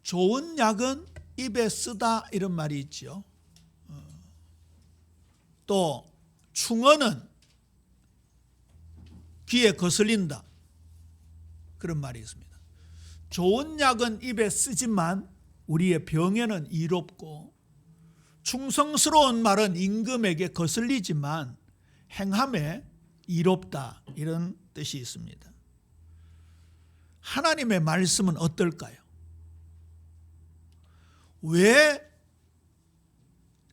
좋은 약은 입에 쓰다 이런 말이 있죠. 또 충언은 귀에 거슬린다 그런 말이 있습니다. 좋은 약은 입에 쓰지만 우리의 병에는 이롭고, 충성스러운 말은 임금에게 거슬리지만 행함에 이롭다 이런 뜻이 있습니다. 하나님의 말씀은 어떨까요? 왜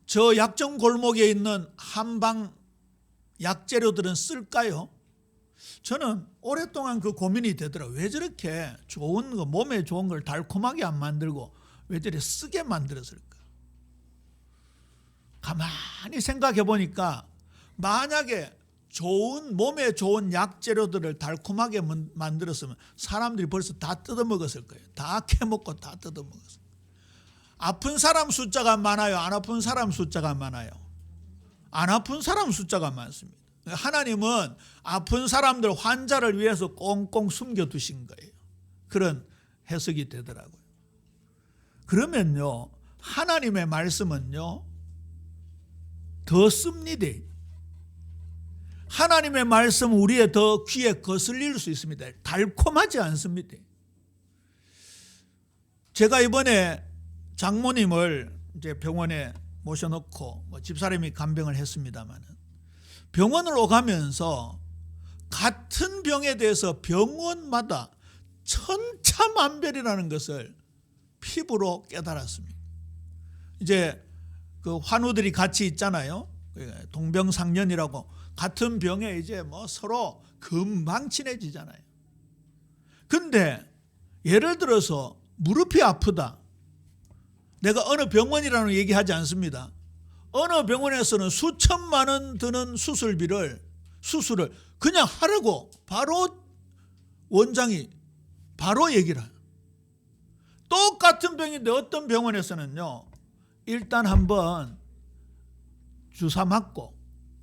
저 약정 골목에 있는 한방 약재료들은 쓸까요? 저는 오랫동안 그 고민이 되더라고요. 왜 저렇게 좋은 거, 몸에 좋은 걸 달콤하게 안 만들고 왜 저렇게 쓰게 만들었을까? 가만히 생각해 보니까 만약에 몸에 좋은 약재료들을 달콤하게 만들었으면 사람들이 벌써 다 뜯어먹었을 거예요. 다 캐먹고 다 뜯어먹었어요. 아픈 사람 숫자가 많아요? 안 아픈 사람 숫자가 많아요? 안 아픈 사람 숫자가 많습니다. 하나님은 아픈 사람들, 환자를 위해서 꽁꽁 숨겨두신 거예요. 그런 해석이 되더라고요. 그러면요, 하나님의 말씀은요 더 씁니다. 하나님의 말씀은 우리의 더 귀에 거슬릴 수 있습니다. 달콤하지 않습니다. 제가 이번에 장모님을 이제 병원에 모셔놓고 집사람이 간병을 했습니다만, 병원을 오가면서 같은 병에 대해서 병원마다 천차만별이라는 것을 피부로 깨달았습니다. 이제 그 환우들이 같이 있잖아요. 동병상련이라고 같은 병에 이제 서로 금방 친해지잖아요. 근데 예를 들어서 무릎이 아프다. 내가 어느 병원이라는 얘기하지 않습니다. 어느 병원에서는 수천만 원 드는 수술을 그냥 하라고 바로 원장이 바로 얘기를 해요. 똑같은 병인데 어떤 병원에서는요, 일단 한번 주사 맞고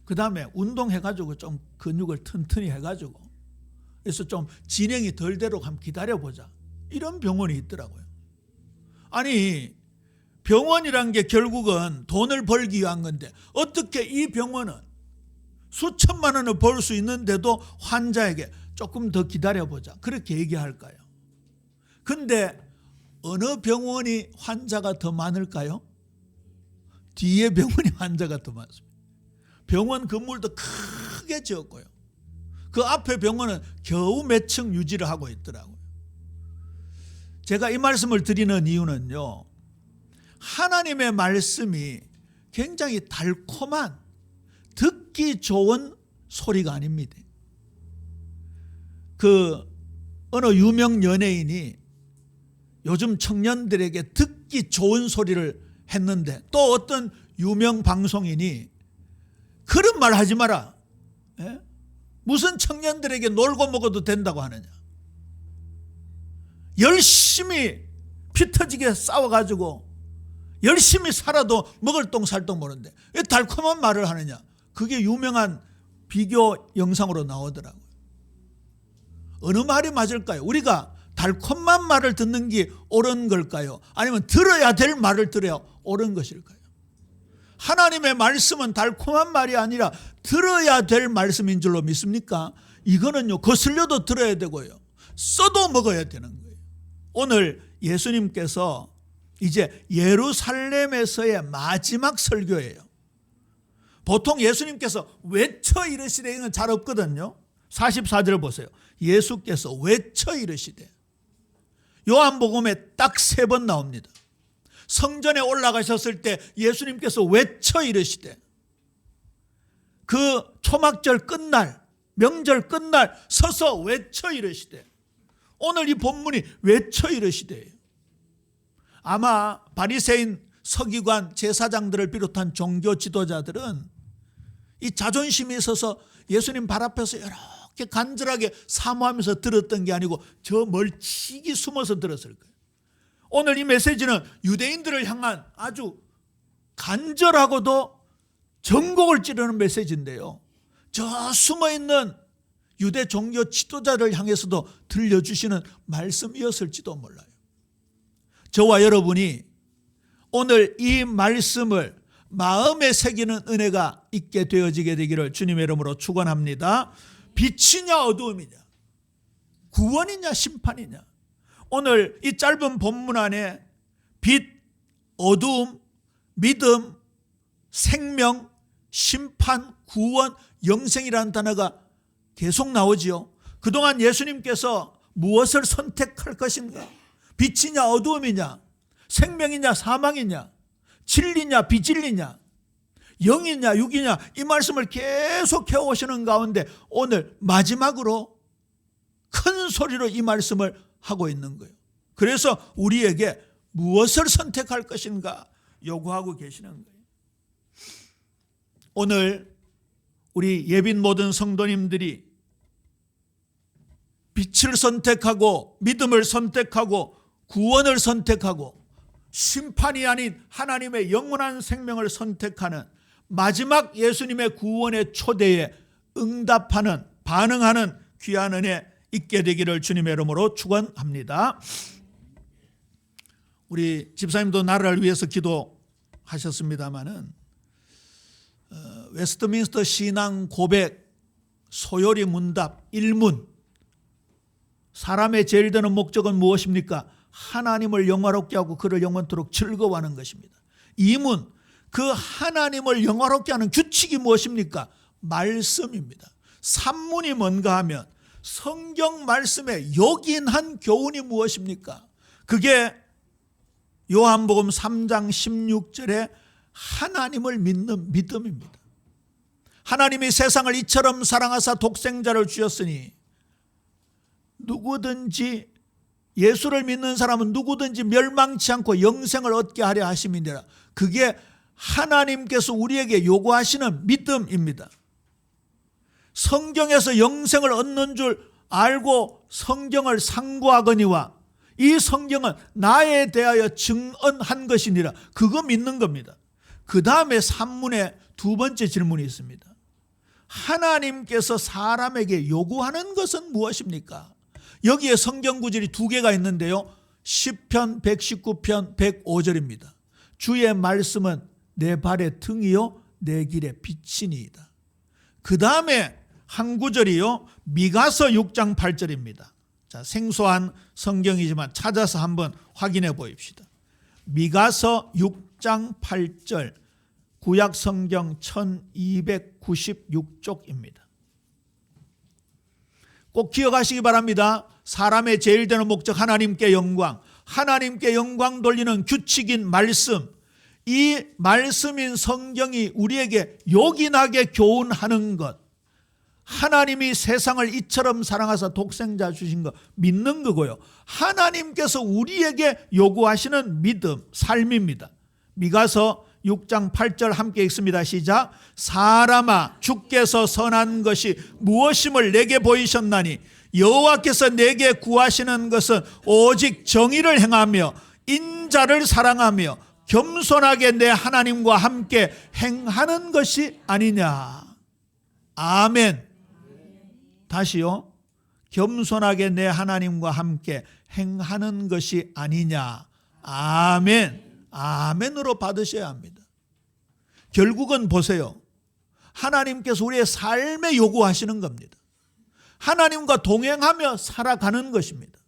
그 다음에 운동해가지고 좀 근육을 튼튼히 해가지고 그래서 좀 진행이 덜 되도록 한번 기다려보자, 이런 병원이 있더라고요. 아니, 병원이란 게 결국은 돈을 벌기 위한 건데 어떻게 이 병원은 수천만 원을 벌 수 있는데도 환자에게 조금 더 기다려보자 그렇게 얘기할까요? 근데 어느 병원이 환자가 더 많을까요? 뒤에 병원이 환자가 더 많습니다. 병원 건물도 크게 지었고요. 그 앞에 병원은 겨우 몇 층 유지를 하고 있더라고요. 제가 이 말씀을 드리는 이유는요, 하나님의 말씀이 굉장히 달콤한 듣기 좋은 소리가 아닙니다. 어느 유명 연예인이 요즘 청년들에게 듣기 좋은 소리를 했는데, 또 어떤 유명 방송인이 그런 말 하지 마라. 무슨 청년들에게 놀고 먹어도 된다고 하느냐. 열심히 피 터지게 싸워가지고 열심히 살아도 먹을 똥 살 똥 모르는데 왜 달콤한 말을 하느냐. 그게 유명한 비교 영상으로 나오더라고요. 어느 말이 맞을까요? 우리가 달콤한 말을 듣는 게 옳은 걸까요? 아니면 들어야 될 말을 들어야 옳은 것일까요? 하나님의 말씀은 달콤한 말이 아니라 들어야 될 말씀인 줄로 믿습니까? 이거는요, 거슬려도 들어야 되고요, 써도 먹어야 되는 거예요. 오늘 예수님께서 이제 예루살렘에서의 마지막 설교예요. 보통 예수님께서 외쳐 이르시되, 이건 잘 없거든요. 44절을 보세요. 예수께서 외쳐 이르시되. 요한복음에 딱 3번 나옵니다. 성전에 올라가셨을 때 예수님께서 외쳐 이르시되, 그 초막절 끝날, 명절 끝날 서서 외쳐 이르시되, 오늘 이 본문이 외쳐 이르시되. 아마 바리새인, 서기관, 제사장들을 비롯한 종교 지도자들은 이 자존심이 있어서 예수님 발 앞에서 이렇게 간절하게 사모하면서 들었던 게 아니고 저 멀찍이 숨어서 들었을 거예요. 오늘 이 메시지는 유대인들을 향한 아주 간절하고도 전곡을 찌르는 메시지인데요, 저 숨어있는 유대 종교 지도자를 향해서도 들려주시는 말씀이었을지도 몰라요. 저와 여러분이 오늘 이 말씀을 마음에 새기는 은혜가 있게 되어지게 되기를 주님의 이름으로 축원합니다. 빛이냐 어두움이냐, 구원이냐 심판이냐. 오늘 이 짧은 본문 안에 빛, 어두움, 믿음, 생명, 심판, 구원, 영생이라는 단어가 계속 나오지요. 그동안 예수님께서 무엇을 선택할 것인가? 빛이냐 어두움이냐, 생명이냐 사망이냐, 진리냐 비진리냐, 영이냐 육이냐, 이 말씀을 계속 해오시는 가운데 오늘 마지막으로 큰 소리로 이 말씀을 하고 있는 거예요. 그래서 우리에게 무엇을 선택할 것인가 요구하고 계시는 거예요. 오늘 우리 예빈 모든 성도님들이 빛을 선택하고 믿음을 선택하고 구원을 선택하고 심판이 아닌 하나님의 영원한 생명을 선택하는 마지막 예수님의 구원의 초대에 응답하는, 반응하는 귀한 은혜 있게 되기를 주님의 이름으로 축원합니다. 우리 집사님도 나라를 위해서 기도하셨습니다마는 웨스트민스터 신앙 고백 소요리 문답 1문, 사람의 제일 되는 목적은 무엇입니까? 하나님을 영화롭게 하고 그를 영원토록 즐거워하는 것입니다. 2문, 그 하나님을 영화롭게 하는 규칙이 무엇입니까? 말씀입니다. 3문이 뭔가 하면 성경 말씀의 요긴한 교훈이 무엇입니까? 그게 요한복음 3장 16절에 하나님을 믿는 믿음입니다. 하나님이 세상을 이처럼 사랑하사 독생자를 주셨으니 누구든지 예수를 믿는 사람은 누구든지 멸망치 않고 영생을 얻게 하려 하심이니라. 그게 하나님께서 우리에게 요구하시는 믿음입니다. 성경에서 영생을 얻는 줄 알고 성경을 상고하거니와 이 성경은 나에 대하여 증언한 것이니라. 그거 믿는 겁니다. 그 다음에 산문에 두 번째 질문이 있습니다. 하나님께서 사람에게 요구하는 것은 무엇입니까? 여기에 성경 구절이 두 개가 있는데요. 시편 119편 105절입니다. 주의 말씀은 내 발의 등이요 내 길의 빛이니이다. 그 다음에 한 구절이요, 미가서 6장 8절입니다. 자, 생소한 성경이지만 찾아서 한번 확인해 보십시다. 미가서 6장 8절, 구약 성경 1296쪽입니다. 꼭 기억하시기 바랍니다. 사람의 제일 되는 목적 하나님께 영광, 하나님께 영광 돌리는 규칙인 말씀, 이 말씀인 성경이 우리에게 요긴하게 교훈하는 것, 하나님이 세상을 이처럼 사랑하사 독생자 주신 것 믿는 거고요. 하나님께서 우리에게 요구하시는 믿음, 삶입니다. 미가서 6장 8절 함께 읽습니다. 시작. 사람아, 주께서 선한 것이 무엇임을 내게 보이셨나니 여호와께서 내게 구하시는 것은 오직 정의를 행하며 인자를 사랑하며 겸손하게 내 하나님과 함께 행하는 것이 아니냐. 아멘. 다시요. 겸손하게 내 하나님과 함께 행하는 것이 아니냐. 아멘. 아멘으로 받으셔야 합니다. 결국은 보세요. 하나님께서 우리의 삶에 요구하시는 겁니다. 하나님과 동행하며 살아가는 것입니다.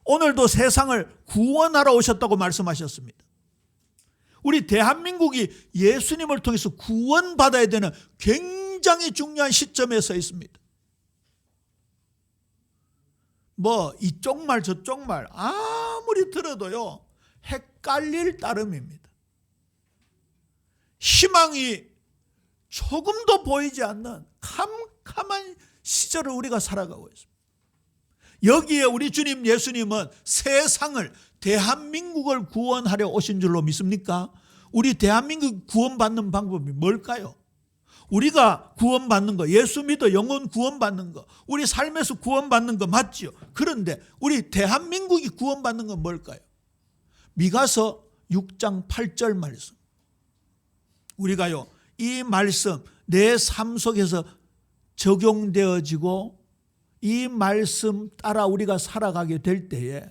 오늘도 세상을 구원하러 오셨다고 말씀하셨습니다. 우리 대한민국이 예수님을 통해서 구원받아야 되는 굉장히 중요한 시점에 서 있습니다. 뭐 이쪽 말 저쪽 말 아무리 들어도요 헷갈릴 따름입니다. 희망이 조금도 보이지 않는 캄캄한 시절을 우리가 살아가고 있습니다. 여기에 우리 주님 예수님은 세상을, 대한민국을 구원하려 오신 줄로 믿습니까? 우리 대한민국 구원받는 방법이 뭘까요? 우리가 구원받는 거, 예수 믿어 영혼 구원받는 거, 우리 삶에서 구원받는 거 맞지요? 그런데 우리 대한민국이 구원받는 건 뭘까요? 미가서 6장 8절 말씀. 우리가요 이 말씀 내 삶 속에서 적용되어지고 이 말씀 따라 우리가 살아가게 될 때에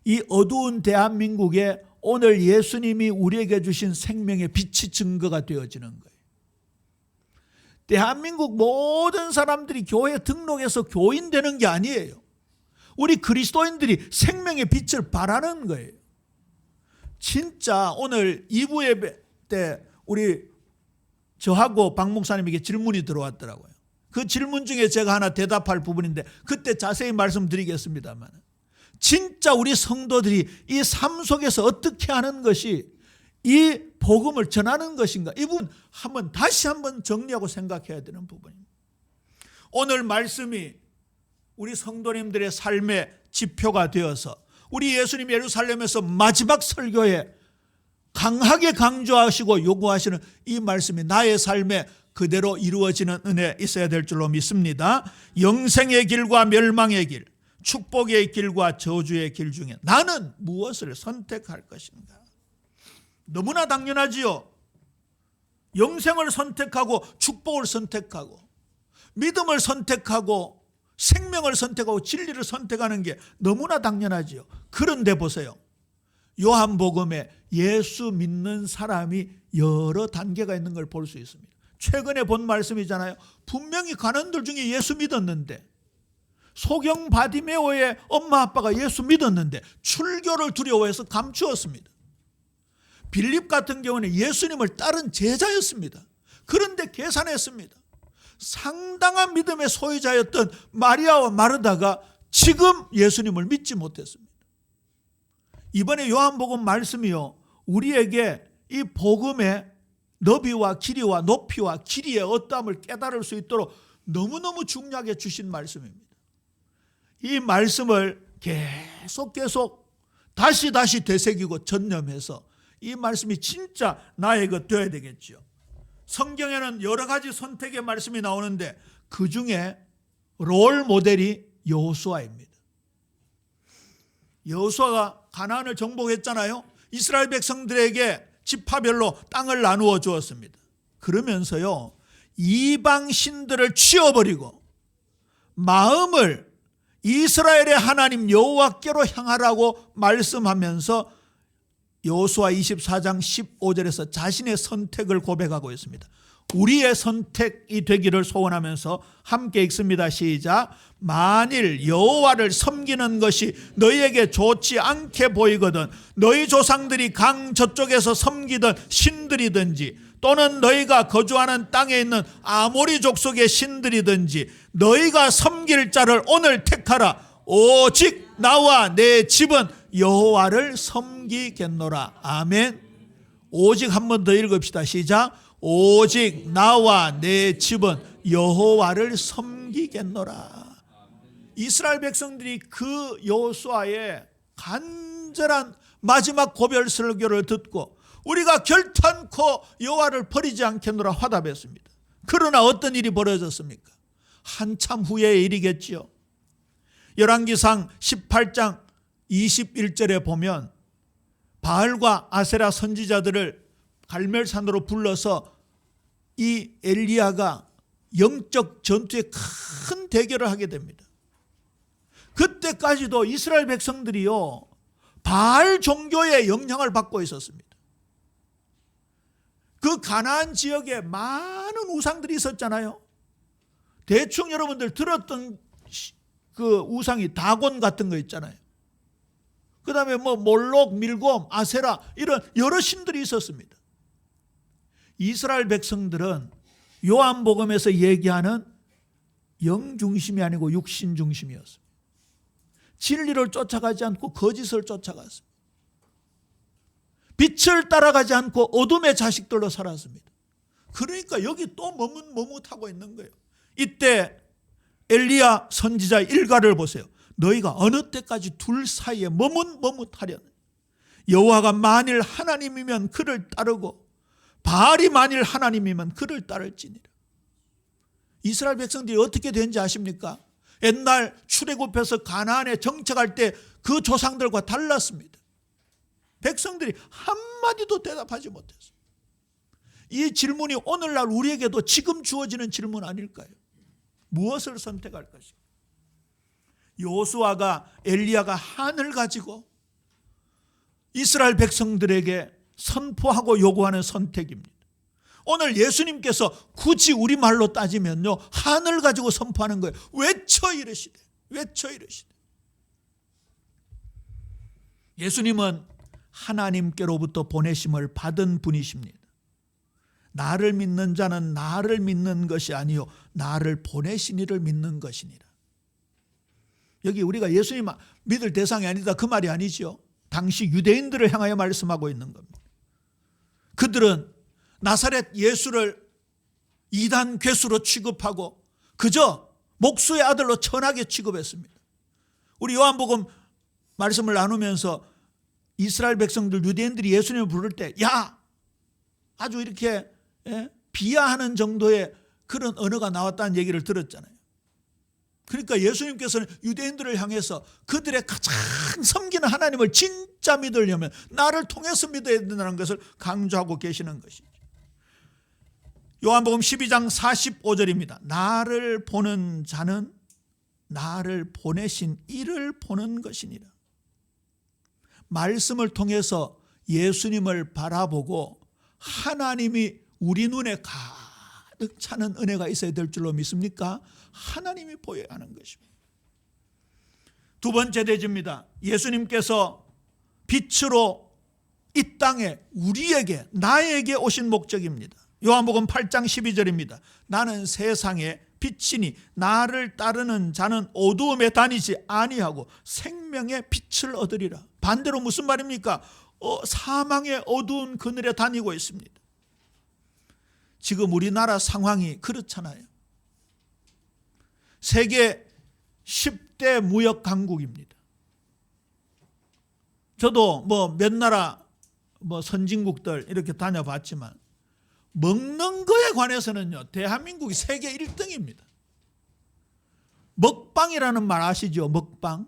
이 어두운 대한민국에 오늘 예수님이 우리에게 주신 생명의 빛이 증거가 되어지는 거예요. 대한민국 모든 사람들이 교회에 등록해서 교인 되는 게 아니에요. 우리 그리스도인들이 생명의 빛을 발하는 거예요. 진짜 오늘 2부 예배 때 우리 저하고 박 목사님에게 질문이 들어왔더라고요. 그 질문 중에 제가 하나 대답할 부분인데 그때 자세히 말씀드리겠습니다만, 진짜 우리 성도들이 이 삶 속에서 어떻게 하는 것이 이 복음을 전하는 것인가, 이 부분 다시 한번 정리하고 생각해야 되는 부분입니다. 오늘 말씀이 우리 성도님들의 삶의 지표가 되어서 우리 예수님 예루살렘에서 마지막 설교에 강하게 강조하시고 요구하시는 이 말씀이 나의 삶에 그대로 이루어지는 은혜 있어야 될 줄로 믿습니다. 영생의 길과 멸망의 길, 축복의 길과 저주의 길 중에 나는 무엇을 선택할 것인가? 너무나 당연하지요. 영생을 선택하고 축복을 선택하고 믿음을 선택하고 생명을 선택하고 진리를 선택하는 게 너무나 당연하지요. 그런데 보세요. 요한복음에 예수 믿는 사람이 여러 단계가 있는 걸 볼 수 있습니다. 최근에 본 말씀이잖아요. 분명히 간원들 중에 예수 믿었는데, 소경 바디메오의 엄마 아빠가 예수 믿었는데 출교를 두려워해서 감추었습니다. 빌립 같은 경우는 예수님을 따른 제자였습니다. 그런데 계산했습니다. 상당한 믿음의 소유자였던 마리아와 마르다가 지금 예수님을 믿지 못했습니다. 이번에 요한복음 말씀이요, 우리에게 이 복음의 너비와 길이와 높이와 길이의 어떠함을 깨달을 수 있도록 너무너무 중요하게 주신 말씀입니다. 이 말씀을 계속 다시 되새기고 전념해서 이 말씀이 진짜 나의 것 되어야 되겠죠. 성경에는 여러 가지 선택의 말씀이 나오는데 그 중에 롤 모델이 여호수아입니다. 여호수아가 가나안을 정복했잖아요. 이스라엘 백성들에게 지파별로 땅을 나누어 주었습니다. 그러면서요, 이방 신들을 치워버리고 마음을 이스라엘의 하나님 여호와께로 향하라고 말씀하면서 여호수아 24장 15절에서 자신의 선택을 고백하고 있습니다. 우리의 선택이 되기를 소원하면서 함께 읽습니다. 시작. 만일 여호와를 섬기는 것이 너희에게 좋지 않게 보이거든 너희 조상들이 강 저쪽에서 섬기던 신들이든지 또는 너희가 거주하는 땅에 있는 아모리 족속의 신들이든지 너희가 섬길 자를 오늘 택하라. 오직 나와 내 집은 여호와를 섬기겠노라. 아멘. 오직 한 번 더 읽읍시다. 시작. 오직 나와 내 집은 여호와를 섬기겠노라. 이스라엘 백성들이 그 여호수아의 간절한 마지막 고별 설교를 듣고 우리가 결탄코 여호와를 버리지 않겠노라 화답했습니다. 그러나 어떤 일이 벌어졌습니까? 한참 후의 일이겠지요. 열왕기상 18장 21절에 보면 바알과 아세라 선지자들을 갈멜산으로 불러서 이 엘리야가 영적 전투에 큰 대결을 하게 됩니다. 그때까지도 이스라엘 백성들이요, 바알 종교의 영향을 받고 있었습니다. 그 가나안 지역에 많은 우상들이 있었잖아요. 대충 여러분들 들었던 그 우상이 다곤 같은 거 있잖아요. 그 다음에 몰록, 밀곰, 아세라 이런 여러 신들이 있었습니다. 이스라엘 백성들은 요한복음에서 얘기하는 영 중심이 아니고 육신 중심이었습니다. 진리를 쫓아가지 않고 거짓을 쫓아갔습니다. 빛을 따라가지 않고 어둠의 자식들로 살았습니다. 그러니까 여기 또 머뭇하고 있는 거예요. 이때 엘리야 선지자 일가를 보세요. 너희가 어느 때까지 둘 사이에 머뭇하려는, 여호와가 만일 하나님이면 그를 따르고 바알이 만일 하나님이면 그를 따를지니라. 이스라엘 백성들이 어떻게 된지 아십니까? 옛날 출애굽해서 가나안에 정착할 때 그 조상들과 달랐습니다. 백성들이 한마디도 대답하지 못했어요. 이 질문이 오늘날 우리에게도 지금 주어지는 질문 아닐까요? 무엇을 선택할 것인가? 여호수아가 엘리야가 한을 가지고 이스라엘 백성들에게 선포하고 요구하는 선택입니다. 오늘 예수님께서 굳이 우리말로 따지면요, 한을 가지고 선포하는 거예요. 외쳐 이르시되, 외쳐 이르시되. 예수님은 하나님께로부터 보내심을 받은 분이십니다. 나를 믿는 자는 나를 믿는 것이 아니요 나를 보내신 이를 믿는 것이니라. 여기 우리가 예수님 믿을 대상이 아니다 그 말이 아니죠. 당시 유대인들을 향하여 말씀하고 있는 겁니다. 그들은 나사렛 예수를 이단 괴수로 취급하고 그저 목수의 아들로 천하게 취급했습니다. 우리 요한복음 말씀을 나누면서 이스라엘 백성들 유대인들이 예수님을 부를 때 야 아주 이렇게 비하하는 정도의 그런 언어가 나왔다는 얘기를 들었잖아요. 그러니까 예수님께서는 유대인들을 향해서 그들의 가장 섬기는 하나님을 진짜 믿으려면 나를 통해서 믿어야 된다는 것을 강조하고 계시는 것이죠. 요한복음 12장 45절입니다. 나를 보는 자는 나를 보내신 이를 보는 것이니라. 말씀을 통해서 예수님을 바라보고 하나님이 우리 눈에 가득 차는 은혜가 있어야 될 줄로 믿습니까? 하나님이 보여야 하는 것입니다. 두 번째 대지입니다. 예수님께서 빛으로 이 땅에 우리에게 나에게 오신 목적입니다. 요한복음 8장 12절입니다. 나는 세상의 빛이니 나를 따르는 자는 어두움에 다니지 아니하고 생명의 빛을 얻으리라. 반대로 무슨 말입니까? 사망의 어두운 그늘에 다니고 있습니다. 지금 우리나라 상황이 그렇잖아요. 세계 10대 무역 강국입니다. 저도 몇 나라 선진국들 이렇게 다녀봤지만 먹는 거에 관해서는요, 대한민국이 세계 1등입니다. 먹방이라는 말 아시죠? 먹방.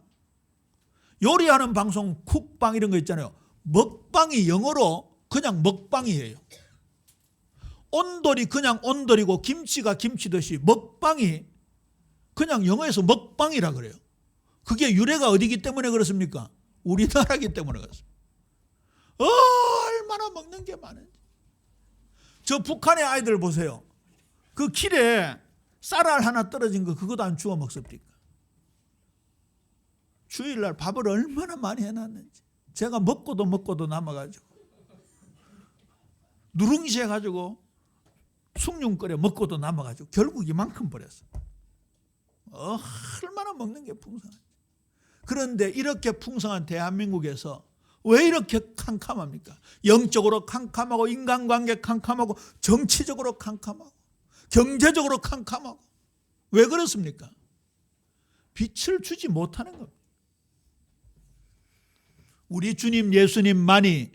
요리하는 방송 쿡방 이런 거 있잖아요. 먹방이 영어로 그냥 먹방이에요. 온돌이 그냥 온돌이고 김치가 김치듯이 먹방이 그냥 영어에서 먹방이라 그래요. 그게 유래가 어디기 때문에 그렇습니까? 우리나라기 때문에 그렇습니다. 얼마나 먹는 게 많은지. 저 북한의 아이들 보세요. 그 길에 쌀알 하나 떨어진 거 그것도 안 주워 먹습니까? 주일날 밥을 얼마나 많이 해놨는지. 제가 먹고도 남아가지고 누룽지 해가지고 숭늉 끓여 먹고도 남아가지고 결국 이만큼 버렸어요. 얼마나 먹는 게 풍성한지. 그런데 이렇게 풍성한 대한민국에서 왜 이렇게 캄캄합니까? 영적으로 캄캄하고 인간관계 캄캄하고 정치적으로 캄캄하고 경제적으로 캄캄하고. 왜 그렇습니까? 빛을 주지 못하는 겁니다. 우리 주님 예수님만이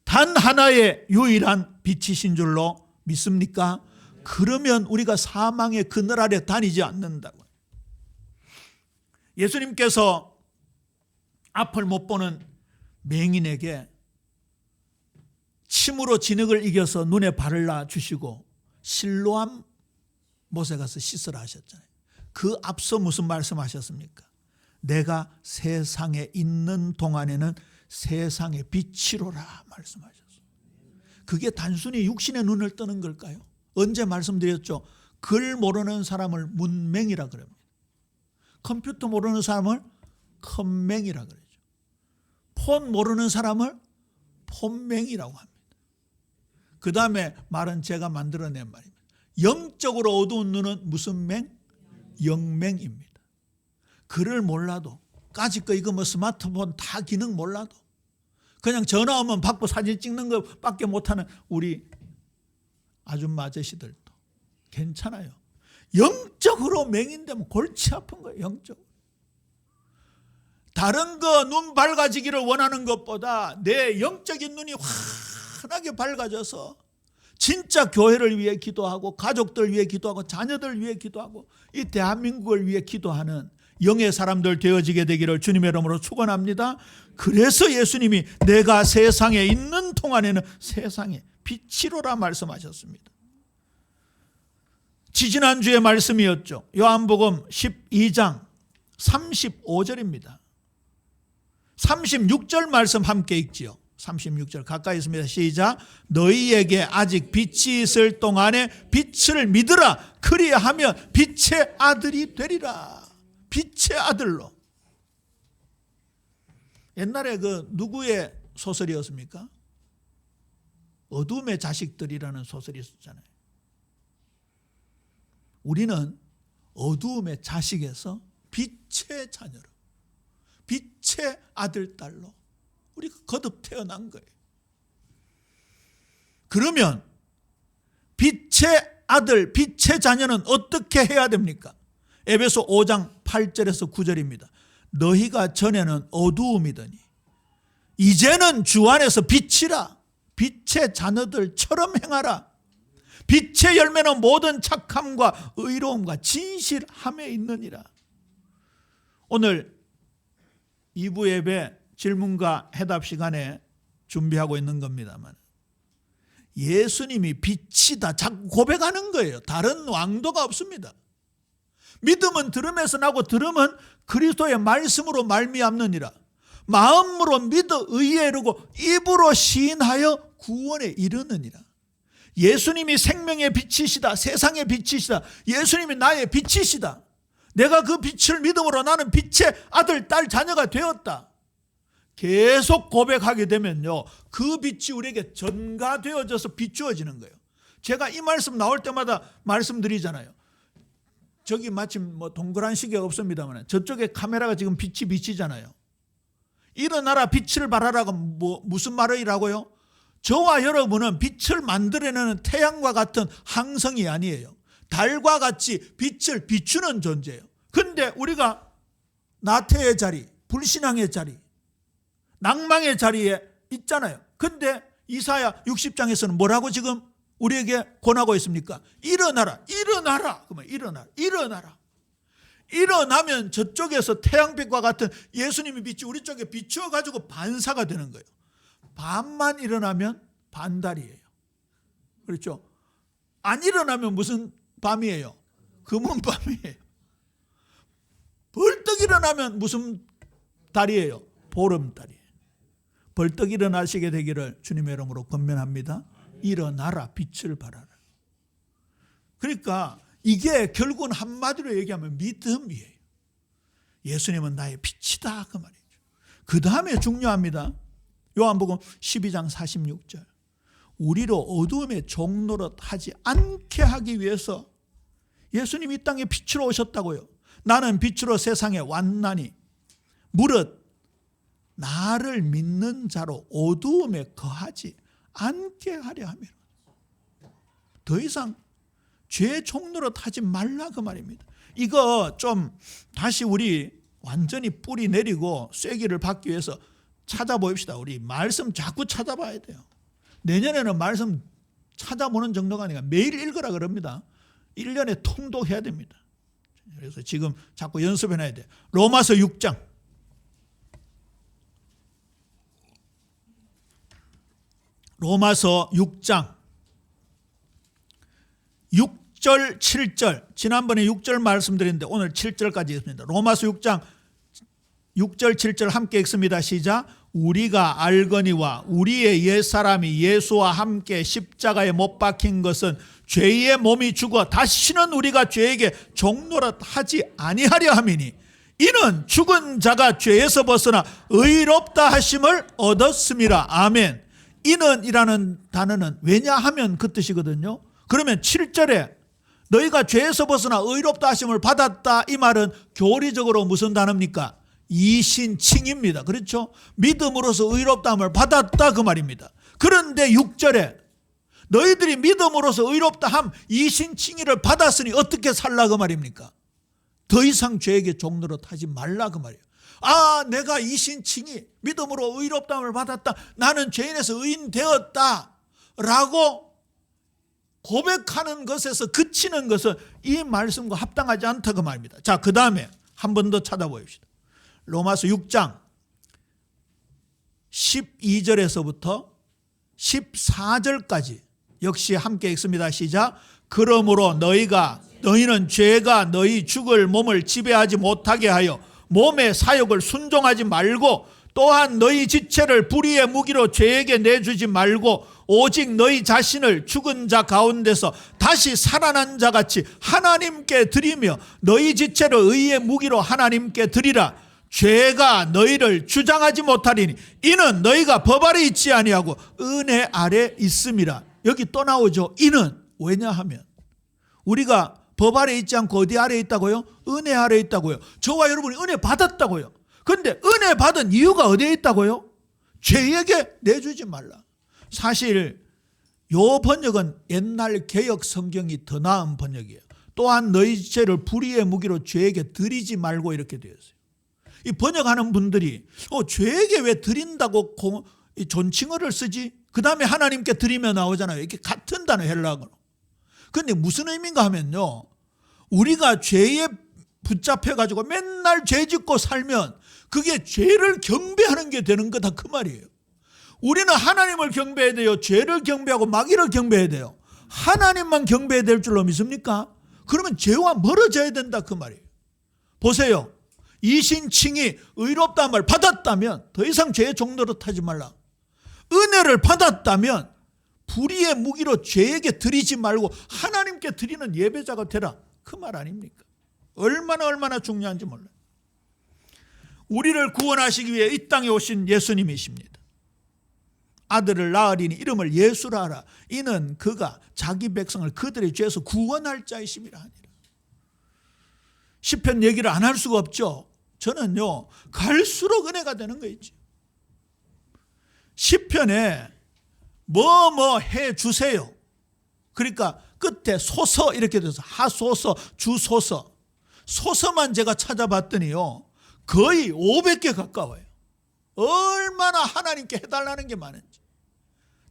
단 하나의 유일한 빛이신 줄로 믿습니까? 그러면 우리가 사망의 그늘 아래 다니지 않는다고. 예수님께서 앞을 못 보는 맹인에게 침으로 진흙을 이겨서 눈에 바를라 주시고 실로암 못에 가서 씻으라 하셨잖아요. 그 앞서 무슨 말씀하셨습니까? 내가 세상에 있는 동안에는 세상의 빛이로라 말씀하셨어요. 그게 단순히 육신의 눈을 뜨는 걸까요? 언제 말씀드렸죠? 글 모르는 사람을 문맹이라 그럽니다. 컴퓨터 모르는 사람을 컴맹이라 그러죠. 폰 모르는 사람을 폰맹이라고 합니다. 그 다음에 말은 제가 만들어낸 말입니다. 영적으로 어두운 눈은 무슨 맹? 영맹입니다. 글을 몰라도 까짓 거 이거 스마트폰 다 기능 몰라도 그냥 전화 오면 받고 사진 찍는 것밖에 못하는 우리 아줌마 아저씨들도 괜찮아요. 영적으로 맹인되면 골치 아픈 거예요. 영적으로. 다른 거 눈 밝아지기를 원하는 것보다 내 영적인 눈이 환하게 밝아져서 진짜 교회를 위해 기도하고 가족들 위해 기도하고 자녀들 위해 기도하고 이 대한민국을 위해 기도하는 영의 사람들 되어지게 되기를 주님의 이름으로 축원합니다. 그래서 예수님이 내가 세상에 있는 동안에는 세상에 빛이로라 말씀하셨습니다. 지지난주의 말씀이었죠. 요한복음 12장 35절입니다. 36절 말씀 함께 읽지요. 36절 가까이 있습니다. 시작. 너희에게 아직 빛이 있을 동안에 빛을 믿으라. 그리하면 빛의 아들이 되리라. 빛의 아들로. 옛날에 그 누구의 소설이었습니까? 어둠의 자식들이라는 소설이 있었잖아요. 우리는 어두움의 자식에서 빛의 자녀로, 빛의 아들, 딸로 우리가 거듭 태어난 거예요. 그러면 빛의 아들, 빛의 자녀는 어떻게 해야 됩니까? 에베소 5장 8절에서 9절입니다. 너희가 전에는 어두움이더니 이제는 주 안에서 빛이라. 빛의 자녀들처럼 행하라. 빛의 열매는 모든 착함과 의로움과 진실함에 있느니라. 오늘 2부 예배 질문과 해답 시간에 준비하고 있는 겁니다만 예수님이 빛이다 자꾸 고백하는 거예요. 다른 왕도가 없습니다. 믿음은 들음에서 나고 들음은 그리스도의 말씀으로 말미암느니라. 마음으로 믿어 의에 이르고 입으로 시인하여 구원에 이르느니라. 예수님이 생명의 빛이시다. 세상의 빛이시다. 예수님이 나의 빛이시다. 내가 그 빛을 믿음으로 나는 빛의 아들, 딸, 자녀가 되었다. 계속 고백하게 되면요, 그 빛이 우리에게 전가되어져서 비추어지는 거예요. 제가 이 말씀 나올 때마다 말씀드리잖아요. 저기 마침 뭐 동그란 시계가 없습니다만 저쪽에 카메라가 지금 빛이 비치잖아요. 일어나라 빛을 발하라가 무슨 말이라고요? 저와 여러분은 빛을 만들어내는 태양과 같은 항성이 아니에요. 달과 같이 빛을 비추는 존재예요. 근데 우리가 나태의 자리, 불신앙의 자리, 낭망의 자리에 있잖아요. 근데 이사야 60장에서는 뭐라고 지금 우리에게 권하고 있습니까? 일어나라, 일어나라. 그러면 일어나라. 일어나면 저쪽에서 태양빛과 같은 예수님의 빛이 우리 쪽에 비추어가지고 반사가 되는 거예요. 반만 일어나면 반달이에요. 그렇죠? 안 일어나면 무슨 밤이에요? 검은 밤이에요. 벌떡 일어나면 무슨 달이에요? 보름달이에요. 벌떡 일어나시게 되기를 주님의 이름으로 권면합니다. 일어나라, 빛을 발하라. 그러니까 이게 결국은 한마디로 얘기하면 믿음이에요. 예수님은 나의 빛이다 그 말이죠. 그 다음에 중요합니다. 요한복음 12장 46절. 우리로 어두움의 종노릇 하지 않게 하기 위해서 예수님이 이 땅에 빛으로 오셨다고요. 나는 빛으로 세상에 왔나니 무릇 나를 믿는 자로 어두움에 거하지 않게 하려 함이라. 더 이상 죄 종노릇 하지 말라 그 말입니다. 이거 좀 다시 우리 완전히 뿌리 내리고 쐐기를 받기 위해서 찾아봅시다. 우리 말씀 자꾸 찾아봐야 돼요. 내년에는 말씀 찾아보는 정도가 아니라 매일 읽으라 그럽니다. 1년에 통독해야 됩니다. 그래서 지금 자꾸 연습해놔야 돼요. 로마서 6장. 로마서 6장 6절 7절. 지난번에 6절 말씀드렸는데 오늘 7절까지 있습니다. 로마서 6장 6절 7절 함께 읽습니다. 시작. 우리가 알거니와 우리의 옛사람이 예수와 함께 십자가에 못 박힌 것은 죄의 몸이 죽어 다시는 우리가 죄에게 종노릇 하지 아니하려 함이니 이는 죽은 자가 죄에서 벗어나 의롭다 하심을 얻었음이라. 아멘. 이는 이라는 단어는 왜냐하면 그 뜻이거든요. 그러면 7절에 너희가 죄에서 벗어나 의롭다 하심을 받았다 이 말은 교리적으로 무슨 단어입니까? 이신칭입니다. 그렇죠? 믿음으로서 의롭다함을 받았다 그 말입니다. 그런데 6절에 너희들이 믿음으로서 의롭다함 이신칭의를 받았으니 어떻게 살라 그 말입니까? 더 이상 죄에게 종노릇 하지 말라 그 말이에요. 아, 내가 이신칭의 믿음으로 의롭다함을 받았다, 나는 죄인에서 의인 되었다 라고 고백하는 것에서 그치는 것은 이 말씀과 합당하지 않다 그 말입니다. 자, 그 다음에 한 번 더 찾아보십시다. 로마서 6장 12절에서부터 14절까지 역시 함께 읽습니다. 시작. 그러므로 너희는 죄가 너희 죽을 몸을 지배하지 못하게 하여 몸의 사욕을 순종하지 말고, 또한 너희 지체를 불의의 무기로 죄에게 내주지 말고, 오직 너희 자신을 죽은 자 가운데서 다시 살아난 자 같이 하나님께 드리며 너희 지체를 의의 무기로 하나님께 드리라. 죄가 너희를 주장하지 못하리니 이는 너희가 법 아래 있지 아니하고 은혜 아래 있음이라. 여기 또 나오죠. 이는. 왜냐하면 우리가 법 아래 있지 않고 어디 아래 있다고요? 은혜 아래 있다고요. 저와 여러분이 은혜 받았다고요. 그런데 은혜 받은 이유가 어디에 있다고요? 죄에게 내주지 말라. 사실 요 번역은 옛날 개역 성경이 더 나은 번역이에요. 또한 너희 죄를 불의의 무기로 죄에게 드리지 말고 이렇게 되어 있어요. 이 번역하는 분들이 죄에게 왜 드린다고 존칭어를 쓰지? 그 다음에 하나님께 드리며 나오잖아요. 이렇게 같은 단어 헬라어로. 그런데 무슨 의미인가 하면요, 우리가 죄에 붙잡혀가지고 맨날 죄 짓고 살면 그게 죄를 경배하는 게 되는 거다, 그 말이에요. 우리는 하나님을 경배해야 돼요? 죄를 경배하고 마귀를 경배해야 돼요? 하나님만 경배해야 될 줄로 믿습니까? 그러면 죄와 멀어져야 된다, 그 말이에요. 보세요. 이신칭이 의롭다는 말 받았다면 더 이상 죄의 종노릇 하지 말라. 은혜를 받았다면 불의의 무기로 죄에게 드리지 말고 하나님께 드리는 예배자가 되라, 그 말 아닙니까? 얼마나 중요한지 몰라요. 우리를 구원하시기 위해 이 땅에 오신 예수님이십니다. 아들을 낳으리니 이름을 예수라 하라. 이는 그가 자기 백성을 그들의 죄에서 구원할 자이심이라 하니라. 시편 얘기를 안 할 수가 없죠. 저는요, 갈수록 은혜가 되는 거 있죠. 시편에 뭐 해주세요. 그러니까 끝에 소서 이렇게 돼서 하소서, 주소서. 소서만 제가 찾아봤더니요, 거의 500개 가까워요. 얼마나 하나님께 해달라는 게 많은지.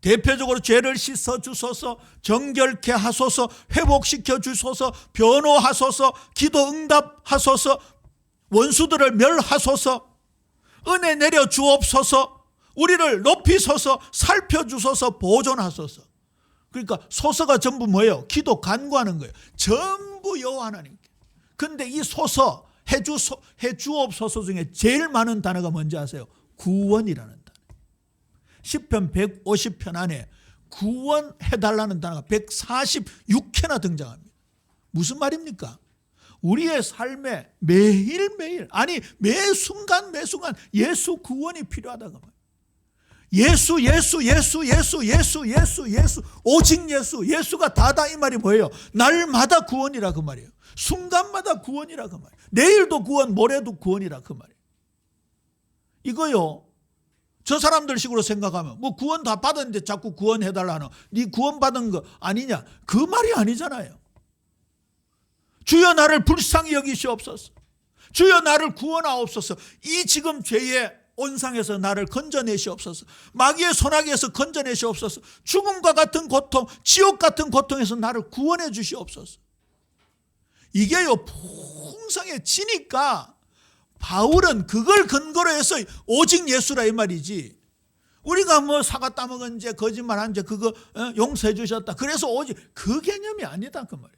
대표적으로 죄를 씻어 주소서, 정결케 하소서, 회복시켜 주소서, 변호하소서, 기도 응답하소서, 원수들을 멸하소서, 은혜 내려 주옵소서, 우리를 높이소서, 살펴주소서, 보존하소서. 그러니까 소서가 전부 뭐예요? 기도 간구하는 거예요. 전부 여호와 하나님께. 근데 이 소서, 해주옵소서 중에 제일 많은 단어가 뭔지 아세요? 구원이라는 단어. 시편 150편 안에 구원해달라는 단어가 146회나 등장합니다. 무슨 말입니까? 우리의 삶에 매일매일, 아니 매 순간 예수 구원이 필요하다고 말이에요. 예수, 오직 예수가 다다, 이 말이 뭐예요? 날마다 구원이라 그 말이에요. 순간마다 구원이라 그 말이에요. 내일도 구원, 모레도 구원이라 그 말이에요. 이거요, 저 사람들 식으로 생각하면 뭐 구원 다 받았는데 자꾸 구원해달라는, 네 구원 받은 거 아니냐, 그 말이 아니잖아요. 주여 나를 불쌍히 여기시옵소서, 주여 나를 구원하옵소서, 이 지금 죄의 온상에서 나를 건져내시옵소서, 마귀의 손아귀에서 건져내시옵소서, 죽음과 같은 고통, 지옥 같은 고통에서 나를 구원해 주시옵소서. 이게요 풍성해지니까 바울은 그걸 근거로 해서 오직 예수라 이 말이지, 우리가 뭐 사과 따먹은 죄, 거짓말한 죄 그거 용서해 주셨다, 그래서 오직, 그 개념이 아니다 그 말이에요.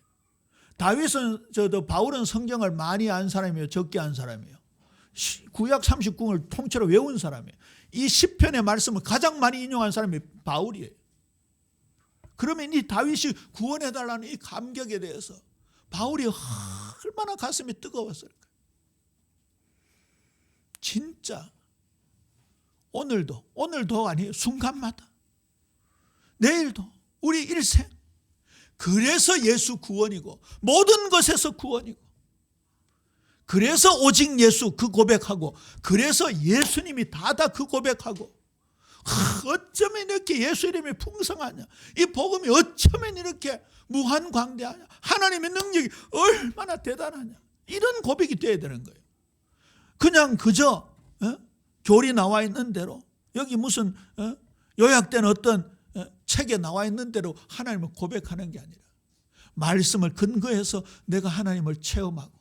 바울은 성경을 많이 안 사람이에요? 적게 안 사람이에요? 구약 39권을 통째로 외운 사람이에요. 이 시편의 말씀을 가장 많이 인용한 사람이 바울이에요. 그러면 이 다윗이 구원해달라는 이 감격에 대해서 바울이 얼마나 가슴이 뜨거웠을까. 진짜 오늘도 아니에요. 순간마다, 내일도, 우리 일생. 그래서 예수 구원이고, 모든 것에서 구원이고, 그래서 오직 예수 그 고백하고, 그래서 예수님이 다다 그 고백하고, 어쩌면 이렇게 예수 이름이 풍성하냐, 이 복음이 어쩌면 이렇게 무한광대하냐, 하나님의 능력이 얼마나 대단하냐, 이런 고백이 돼야 되는 거예요. 그냥 그저 교리 나와 있는 대로, 여기 무슨 요약된 어떤 책에 나와 있는 대로 하나님을 고백하는 게 아니라 말씀을 근거해서 내가 하나님을 체험하고,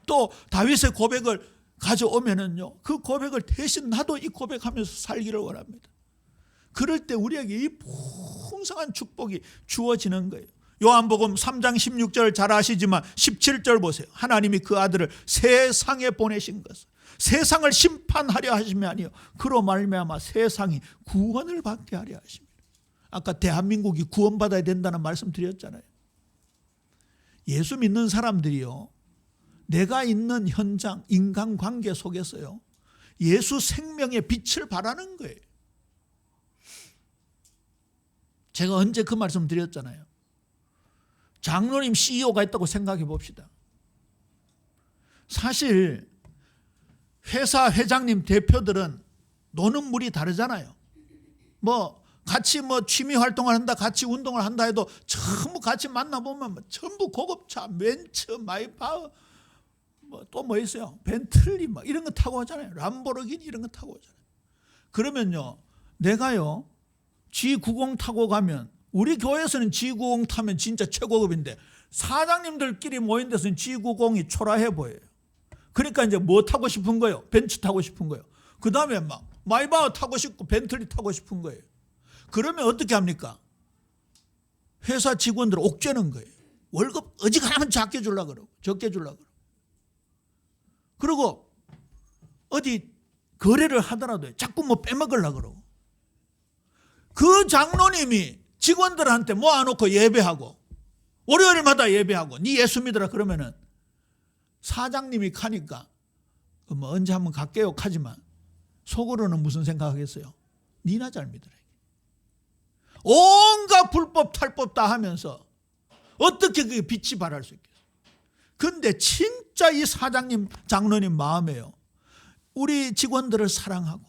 또 다윗의 고백을 가져오면은요, 그 고백을 대신 나도 이 고백하면서 살기를 원합니다. 그럴 때 우리에게 이 풍성한 축복이 주어지는 거예요. 요한복음 3장 16절 잘 아시지만 17절 보세요. 하나님이 그 아들을 세상에 보내신 것은 세상을 심판하려 하심이 아니요 그로 말미암아 세상이 구원을 받게 하려 하십니다. 아까 대한민국이 구원받아야 된다는 말씀 드렸잖아요. 예수 믿는 사람들이요, 내가 있는 현장, 인간관계 속에서요, 예수 생명의 빛을 발하는 거예요. 제가 언제 그 말씀 드렸잖아요. 장로님 CEO가 있다고 생각해 봅시다. 사실 회사 회장님 대표들은 노는 물이 다르잖아요. 같이 취미 활동을 한다, 같이 운동을 한다 해도 전부 같이 만나보면 전부 고급차, 벤츠, 마이파워, 또 있어요? 벤틀리 이런 거 타고 하잖아요. 람보르기니 이런 거 타고 하잖아요. 그러면요, 내가요 G90 타고 가면, 우리 교회에서는 G90 타면 진짜 최고급인데 사장님들끼리 모인 데서는 G90이 초라해 보여요. 그러니까 이제 뭐 타고 싶은 거예요? 벤츠 타고 싶은 거예요. 그 다음에 마이바흐 타고 싶고 벤틀리 타고 싶은 거예요. 그러면 어떻게 합니까? 회사 직원들 옥죄는 거예요. 월급 어지간하면 작게 주려고 그러고 적게 주려고 그러고. 그리고 어디 거래를 하더라도 자꾸 빼먹으려고 그러고. 그 장로님이 직원들한테 모아놓고 예배하고 월요일마다 예배하고 네 예수 믿으라 그러면은 사장님이 가니까 언제 한번 갈게요 하지만 속으로는 무슨 생각하겠어요? 니나 잘 믿으라. 온갖 불법 탈법 다 하면서 어떻게 그게 빛이 발할 수 있겠어요? 근데 진짜 이 사장님 장로님 마음에요, 우리 직원들을 사랑하고,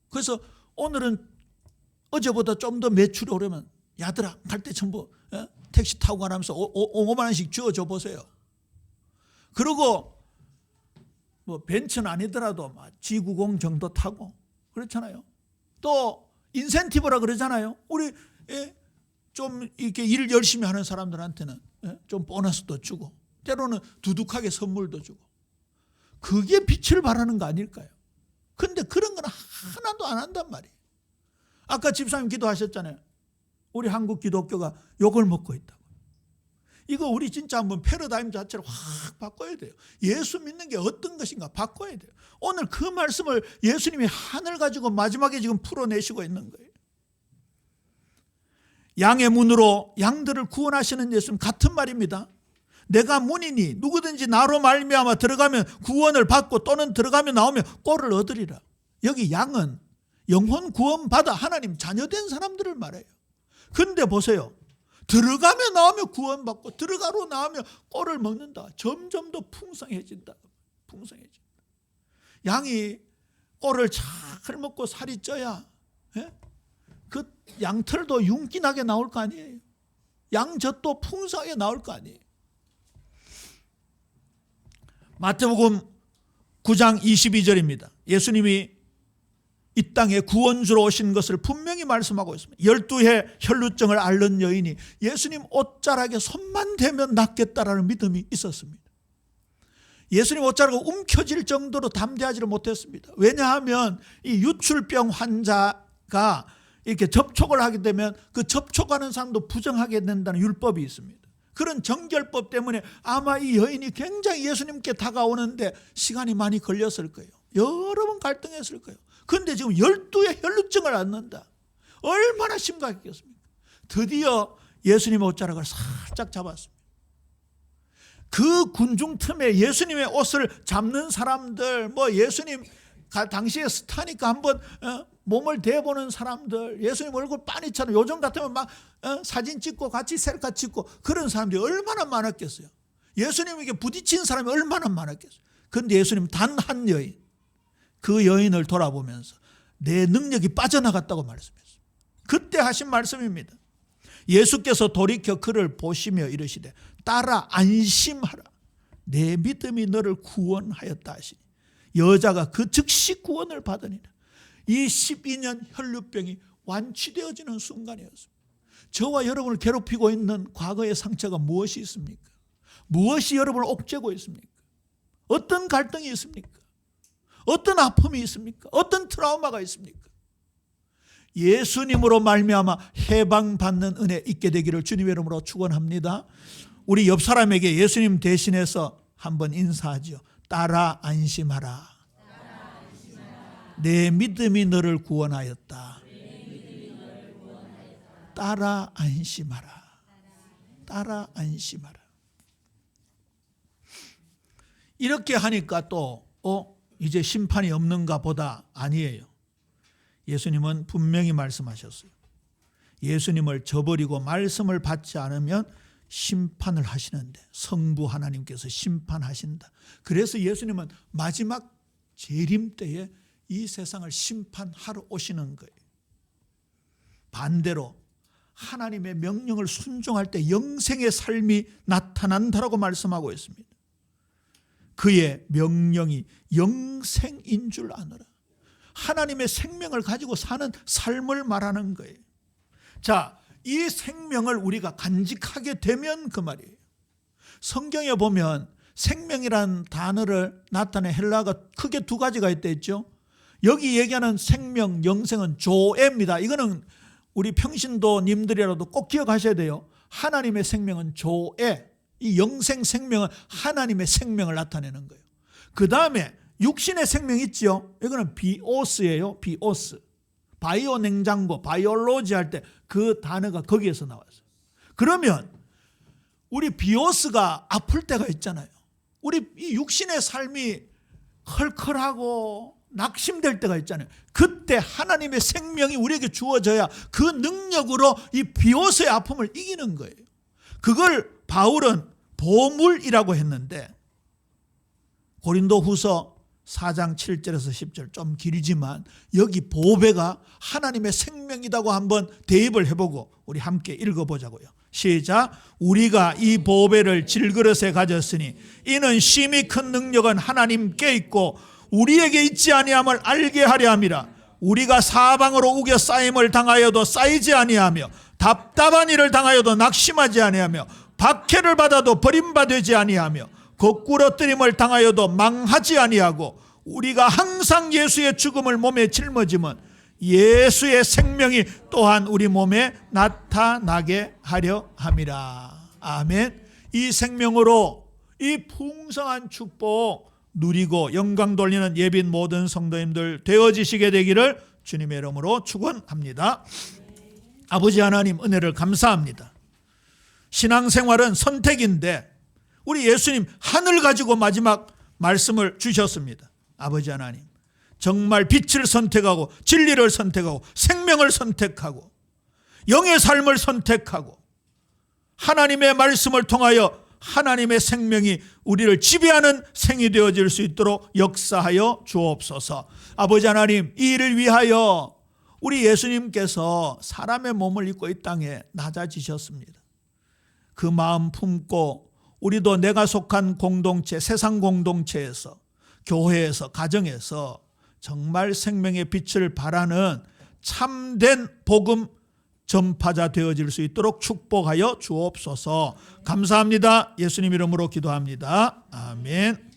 그래서 오늘은 어제보다 좀 더 매출이 오르면 야들아 갈 때 전부 택시 타고 가면서 5만 원씩 주어줘 보세요. 그리고 벤츠는 아니더라도 G90 정도 타고 그렇잖아요. 또 인센티브라 그러잖아요. 우리 좀 이렇게 일 열심히 하는 사람들한테는 좀 보너스도 주고 때로는 두둑하게 선물도 주고, 그게 빛을 발하는 거 아닐까요? 근데 그런 건 하나도 안 한단 말이에요. 아까 집사님 기도하셨잖아요. 우리 한국 기독교가 욕을 먹고 있다고. 이거 우리 진짜 한번 패러다임 자체를 확 바꿔야 돼요. 예수 믿는 게 어떤 것인가 바꿔야 돼요. 오늘 그 말씀을 예수님이 하늘 가지고 마지막에 지금 풀어내시고 있는 거예요. 양의 문으로 양들을 구원하시는 예수님 같은 말입니다. 내가 문이니 누구든지 나로 말미암아 들어가면 구원을 받고 또는 들어가면 나오면 꼴을 얻으리라. 여기 양은 영혼 구원받아 하나님 자녀된 사람들을 말해요. 근데 보세요. 들어가면 나오면 구원받고 들어가로 나오면 꼴을 먹는다. 점점 더 풍성해진다. 풍성해진다. 양이 꼴을 잘 먹고 살이 쪄야 그 양털도 윤기나게 나올 거 아니에요. 양젖도 풍성하게 나올 거 아니에요. 마태복음 9장 22절입니다. 예수님이 이 땅에 구원주로 오신 것을 분명히 말씀하고 있습니다. 12해 혈루증을 앓는 여인이 예수님 옷자락에 손만 대면 낫겠다라는 믿음이 있었습니다. 예수님 옷자락을 움켜쥘 정도로 담대하지를 못했습니다. 왜냐하면 이 유출병 환자가 이렇게 접촉을 하게 되면 그 접촉하는 사람도 부정하게 된다는 율법이 있습니다. 그런 정결법 때문에 아마 이 여인이 굉장히 예수님께 다가오는데 시간이 많이 걸렸을 거예요. 여러 번 갈등했을 거예요. 그런데 지금 12의 혈루증을 앓는다. 얼마나 심각했겠습니까? 드디어 예수님의 옷자락을 살짝 잡았습니다. 그 군중 틈에 예수님의 옷을 잡는 사람들, 예수님 당시에 스타니까 한번 몸을 대보는 사람들, 예수님 얼굴 빤히처럼 요즘 같으면 막 사진 찍고 같이 셀카 찍고 그런 사람들이 얼마나 많았겠어요. 예수님에게 부딪힌 사람이 얼마나 많았겠어요. 그런데 예수님 단 한 여인, 그 여인을 돌아보면서 내 능력이 빠져나갔다고 말씀했어요. 그때 하신 말씀입니다. 예수께서 돌이켜 그를 보시며 이르시되 따라 안심하라. 내 믿음이 너를 구원하였다 하시니 여자가 그 즉시 구원을 받으니라. 이 12년 혈루병이 완치되어지는 순간이었습니다. 저와 여러분을 괴롭히고 있는 과거의 상처가 무엇이 있습니까? 무엇이 여러분을 옥죄고 있습니까? 어떤 갈등이 있습니까? 어떤 아픔이 있습니까? 어떤 트라우마가 있습니까? 예수님으로 말미암아 해방받는 은혜 있게 되기를 주님의 이름으로 축원합니다. 우리 옆 사람에게 예수님 대신해서 한번 인사하죠. 따라 안심하라. 내 믿음이 너를 구원하였다. 따라 안심하라. 따라 안심하라. 이렇게 하니까 또 이제 심판이 없는가 보다. 아니에요. 예수님은 분명히 말씀하셨어요. 예수님을 저버리고 말씀을 받지 않으면 심판을 하시는데, 성부 하나님께서 심판하신다. 그래서 예수님은 마지막 재림 때에 이 세상을 심판하러 오시는 거예요. 반대로 하나님의 명령을 순종할 때 영생의 삶이 나타난다라고 말씀하고 있습니다. 그의 명령이 영생인 줄 아노라. 하나님의 생명을 가지고 사는 삶을 말하는 거예요. 자, 이 생명을 우리가 간직하게 되면 그 말이에요. 성경에 보면 생명이란 단어를 나타낸 헬라어가 크게 두 가지가 있다 했죠. 여기 얘기하는 생명, 영생은 조에입니다. 이거는 우리 평신도님들이라도 꼭 기억하셔야 돼요. 하나님의 생명은 조에, 이 영생 생명은 하나님의 생명을 나타내는 거예요. 그 다음에 육신의 생명 있죠. 이거는 비오스예요. 비오스. 바이오 냉장고, 바이올로지 할 때 그 단어가 거기에서 나왔어요. 그러면 우리 비오스가 아플 때가 있잖아요. 우리 이 육신의 삶이 컬컬하고 낙심될 때가 있잖아요. 그때 하나님의 생명이 우리에게 주어져야 그 능력으로 이 비오스의 아픔을 이기는 거예요. 그걸 바울은 보물이라고 했는데, 고린도후서 4장 7절에서 10절 좀 길지만 여기 보배가 하나님의 생명이라고 한번 대입을 해보고 우리 함께 읽어보자고요. 시작. 우리가 이 보배를 질그릇에 가졌으니 이는 심히 큰 능력은 하나님께 있고 우리에게 있지 아니함을 알게 하려 함이라. 우리가 사방으로 우겨 쌓임을 당하여도 쌓이지 아니하며 답답한 일을 당하여도 낙심하지 아니하며 박해를 받아도 버림받지 아니하며 거꾸러뜨림을 당하여도 망하지 아니하고 우리가 항상 예수의 죽음을 몸에 짊어지면 예수의 생명이 또한 우리 몸에 나타나게 하려 함이라. 아멘. 이 생명으로 이 풍성한 축복 누리고 영광 돌리는 예빈 모든 성도님들 되어지시게 되기를 주님의 이름으로 축원합니다. 아버지 하나님, 은혜를 감사합니다. 신앙생활은 선택인데 우리 예수님 하늘 가지고 마지막 말씀을 주셨습니다. 아버지 하나님, 정말 빛을 선택하고 진리를 선택하고 생명을 선택하고 영의 삶을 선택하고 하나님의 말씀을 통하여 하나님의 생명이 우리를 지배하는 생이 되어질 수 있도록 역사하여 주옵소서. 아버지 하나님, 이 일을 위하여 우리 예수님께서 사람의 몸을 입고 이 땅에 낮아지셨습니다. 그 마음 품고 우리도 내가 속한 공동체, 세상 공동체에서, 교회에서, 가정에서 정말 생명의 빛을 발하는 참된 복음 전파자 되어질 수 있도록 축복하여 주옵소서. 감사합니다. 예수님 이름으로 기도합니다. 아멘.